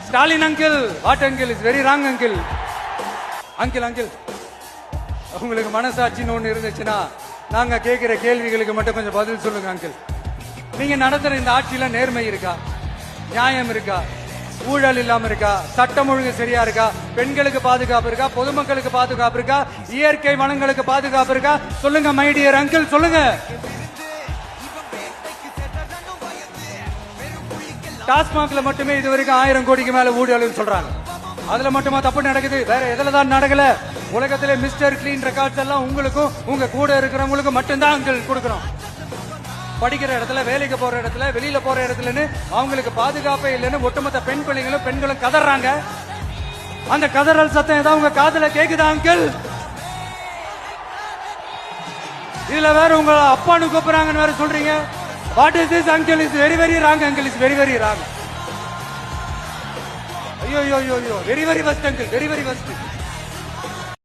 Stalin uncle, what uncle, is very wrong uncle. Uncle uncle, உங்களுக்கு மனசாட்சின்னு ஒண்ணு இருந்துச்சுன்னா நாங்க கேட்கிற கேள்விகளுக்கு மட்டும் கொஞ்சம் பதில் சொல்லுங்க அங்கிள். நீங்க நடத்துற இந்த ஆட்சியில நேர்மை இருக்கா, நியாயம் இருக்கா, ஊழல் இல்லாம இருக்கா, சட்டம் ஒழுங்கு சரியா இருக்கா, பெண்களுக்கு பாதுகாப்பு இருக்கா, பொதுமக்களுக்கு பாதுகாப்பு இருக்கா, இயற்கை வளங்களுக்கு பாதுகாப்பு இருக்கா? சொல்லுங்க மை டியர் அங்கிள், சொல்லுங்க. டாஸ்மாக்ல மட்டுமே இது வரைக்கும் 1000 கோடிக்கு மேல ஊழல் சொல்றாங்க. அதுல மட்டுமா தப்பு நடக்குது? வேற எதுல தான் நடக்கல? உலகத்திலே மிஸ்டர் கிளீன் ரெக்கார்ட்ஸ் எல்லாம் உங்களுக்கும் உங்க கூட இருக்கிறவங்களுக்கும் மட்டும்தான் அங்கிள் கொடுக்கணும். படிக்கிற இடத்துல, வேலைக்கு போற இடத்துல, வெளியில போற இடத்துலன்னு அவங்களுக்கு பாதுகாப்பே இல்லைன்னு ஒட்டுமொத்த பெண் பிள்ளைங்களும் பெண்களும் கதறாங்க. அந்த கதறல் சத்தம் ஏதாவது உங்க காதுல கேக்குதா அங்கிள்? இதுல வேற உங்க அப்பான்னு கூப்பிடுறாங்கன்னு வேற சொல்றீங்க. What is this uncle? Is very very wrong uncle, is very very wrong. ஐயோ ஐயோ ஐயோ, very very first uncle, very very first.